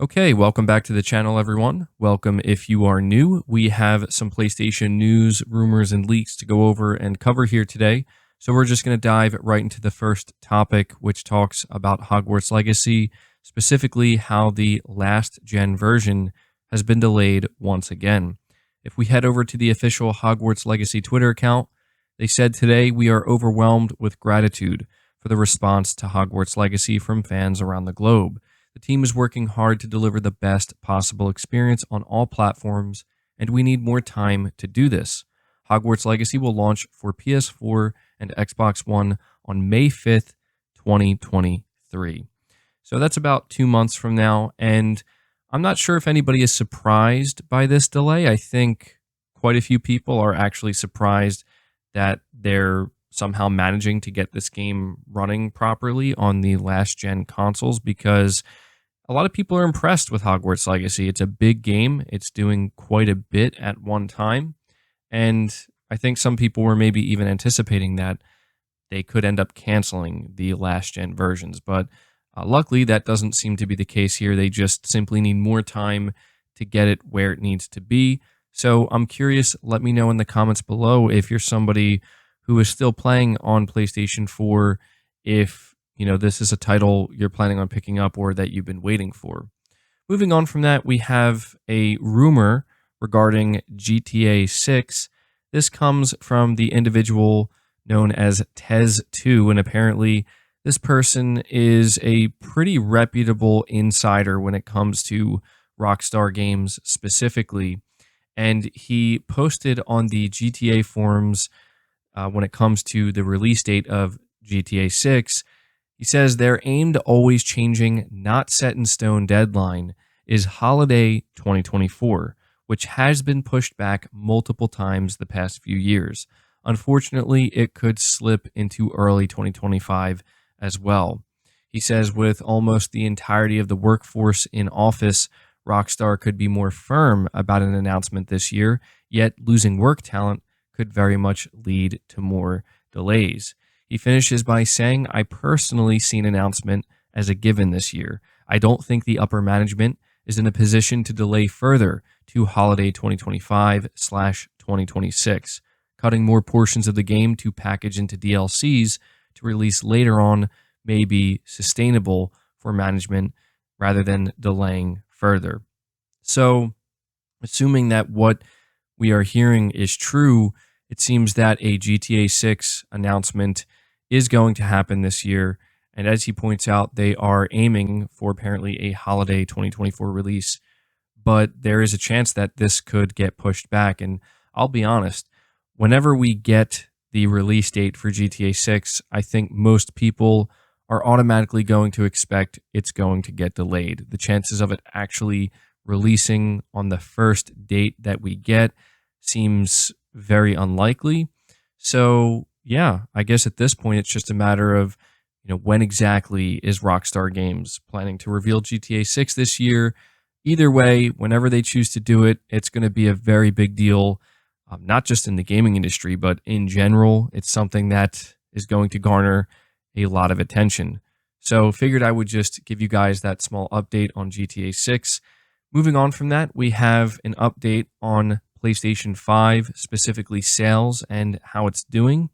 Okay, welcome back to the channel, everyone. Welcome if you are new. We have some PlayStation news, rumors, and leaks to go over and cover here today. So we're just going to dive right into the first topic, which talks about Hogwarts Legacy, specifically how the last gen version has been delayed once again. If we head over to the official Hogwarts Legacy Twitter account, they said today we are overwhelmed with gratitude for the response to Hogwarts Legacy from fans around the globe. The team is working hard to deliver the best possible experience on all platforms, and we need more time to do this. Hogwarts Legacy will launch for PS4 and Xbox One on May 5th, 2023. So that's about 2 months from now, and I'm not sure if anybody is surprised by this delay. I think quite a few people are actually surprised that they're somehow managing to get this game running properly on the last gen consoles because a lot of people are impressed with Hogwarts Legacy. It's a big game. It's doing quite a bit at one time. And I think some people were maybe even anticipating that they could end up canceling the last gen versions. But luckily, that doesn't seem to be the case here. They just simply need more time to get it where it needs to be. So I'm curious, let me know in the comments below if you're somebody who is still playing on PlayStation 4, if this is a title you're planning on picking up or that you've been waiting for. Moving on from that, we have a rumor regarding GTA 6. This comes from the individual known as Tez2, and apparently this person is a pretty reputable insider when it comes to Rockstar games specifically. And he posted on the GTA forums when it comes to the release date of GTA 6. He says their aimed, always changing, not set in stone deadline is holiday 2024, which has been pushed back multiple times the past few years. Unfortunately, it could slip into early 2025 as well. He says with almost the entirety of the workforce in office, Rockstar could be more firm about an announcement this year, yet losing work talent could very much lead to more delays. He finishes by saying, I personally see an announcement as a given this year. I don't think the upper management is in a position to delay further to holiday 2025/2026. Cutting more portions of the game to package into DLCs to release later on may be sustainable for management rather than delaying further. So, assuming that what we are hearing is true, it seems that a GTA 6 announcement is going to happen this year. And as he points out, they are aiming for apparently a holiday 2024 release. But there is a chance that this could get pushed back. And I'll be honest, whenever we get the release date for GTA 6, I think most people are automatically going to expect it's going to get delayed. The chances of it actually releasing on the first date that we get seems very unlikely. So, yeah, I guess at this point it's just a matter of, when exactly is Rockstar Games planning to reveal GTA 6 this year? Either way, whenever they choose to do it, it's going to be a very big deal, not just in the gaming industry, but in general. It's something that is going to garner a lot of attention. So, figured I would just give you guys that small update on GTA 6. Moving on from that, we have an update on PlayStation 5, specifically sales and how it's doing.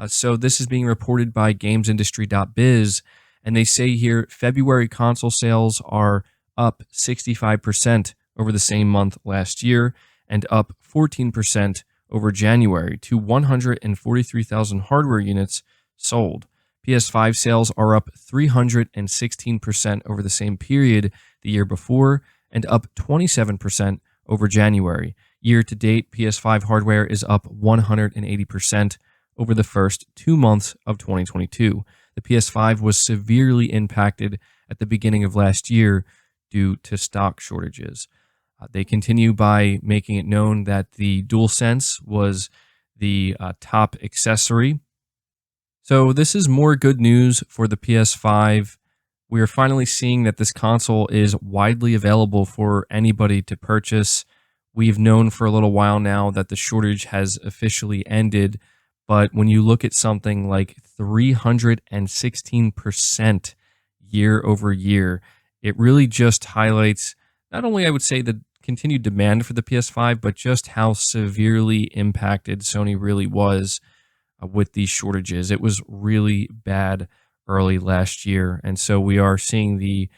So this is being reported by GamesIndustry.biz, and they say here February console sales are up 65% over the same month last year and up 14% over January to 143,000 hardware units sold. PS5 sales are up 316% over the same period the year before and up 27% over January. Year to date, PS5 hardware is up 180% over the first 2 months of 2022. The PS5 was severely impacted at the beginning of last year due to stock shortages. They continue by making it known that the DualSense was the top accessory. So this is more good news for the PS5. We are finally seeing that this console is widely available for anybody to purchase. We've known for a little while now that the shortage has officially ended, but when you look at something like 316% year over year, it really just highlights not only, I would say, the continued demand for the PS5, but just how severely impacted Sony really was with these shortages. It was really bad early last year. And so we are seeing the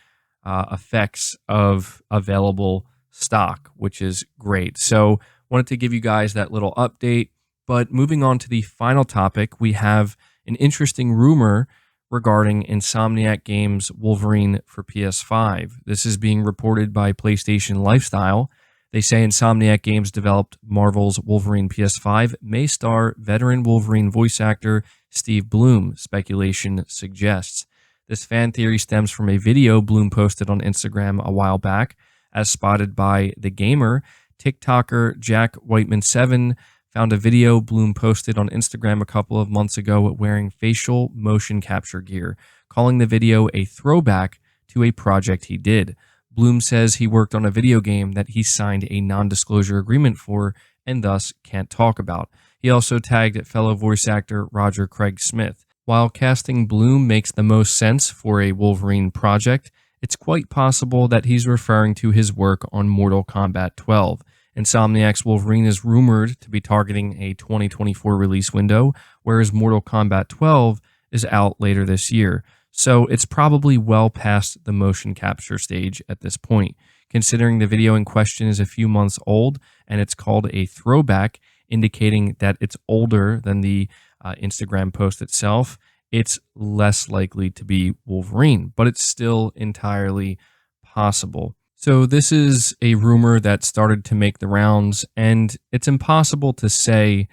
effects of available stock, which is great. So, wanted to give you guys that little update. But moving on to the final topic, we have an interesting rumor regarding Insomniac Games' Wolverine for PS5. This is being reported by PlayStation Lifestyle. They say Insomniac Games developed Marvel's Wolverine PS5 may star veteran Wolverine voice actor Steve Bloom, speculation suggests. This fan theory stems from a video Bloom posted on Instagram a while back. As spotted by The Gamer, TikToker Jack Whiteman7 found a video Bloom posted on Instagram a couple of months ago wearing facial motion capture gear, calling the video a throwback to a project he did. Bloom says he worked on a video game that he signed a non-disclosure agreement for and thus can't talk about. He also tagged fellow voice actor Roger Craig Smith. While casting Bloom makes the most sense for a Wolverine project, it's quite possible that he's referring to his work on Mortal Kombat 12. Insomniac's Wolverine is rumored to be targeting a 2024 release window, whereas Mortal Kombat 12 is out later this year. So it's probably well past the motion capture stage at this point. Considering the video in question is a few months old and it's called a throwback, indicating that it's older than the Instagram post itself, it's less likely to be Wolverine, but it's still entirely possible. So this is a rumor that started to make the rounds, and it's impossible to say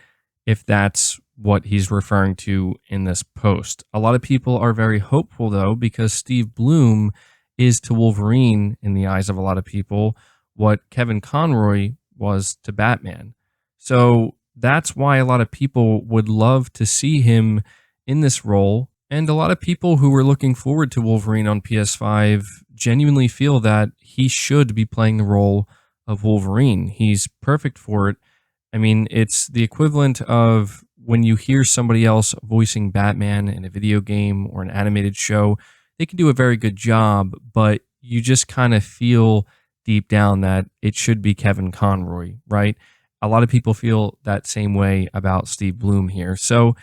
if that's what he's referring to in this post. A lot of people are very hopeful, though, because Steve Bloom is to Wolverine, in the eyes of a lot of people, what Kevin Conroy was to Batman. So that's why a lot of people would love to see him in this role. And a lot of people who were looking forward to Wolverine on PS5 genuinely feel that he should be playing the role of Wolverine. He's perfect for it. I mean, it's the equivalent of when you hear somebody else voicing Batman in a video game or an animated show. They can do a very good job, but you just kind of feel deep down that it should be Kevin Conroy, right? A lot of people feel that same way about Steve Bloom here. So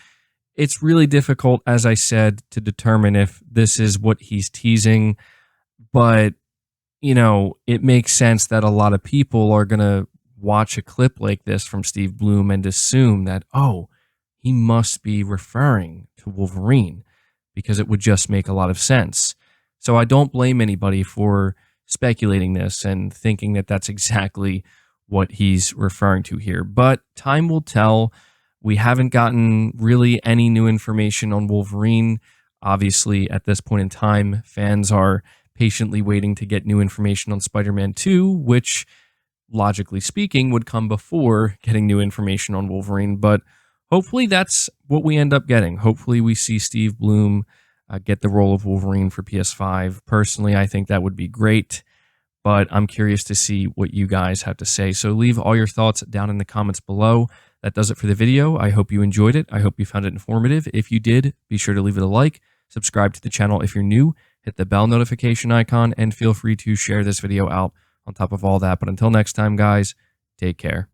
it's really difficult, as I said, to determine if this is what he's teasing. But, you know, it makes sense that a lot of people are going to watch a clip like this from Steve Bloom and assume that, oh, he must be referring to Wolverine, because it would just make a lot of sense. So I don't blame anybody for speculating this and thinking that that's exactly what he's referring to here. But time will tell. We haven't gotten really any new information on Wolverine. Obviously, at this point in time, fans are patiently waiting to get new information on Spider-Man 2, which, logically speaking, would come before getting new information on Wolverine. But hopefully that's what we end up getting. Hopefully we see Steve Bloom get the role of Wolverine for PS5. Personally, I think that would be great, but I'm curious to see what you guys have to say. So leave all your thoughts down in the comments below. That does it for the video. I hope you enjoyed it. I hope you found it informative. If you did, be sure to leave it a like, subscribe to the channel if you're new, hit the bell notification icon, and feel free to share this video out on top of all that. But until next time, guys, take care.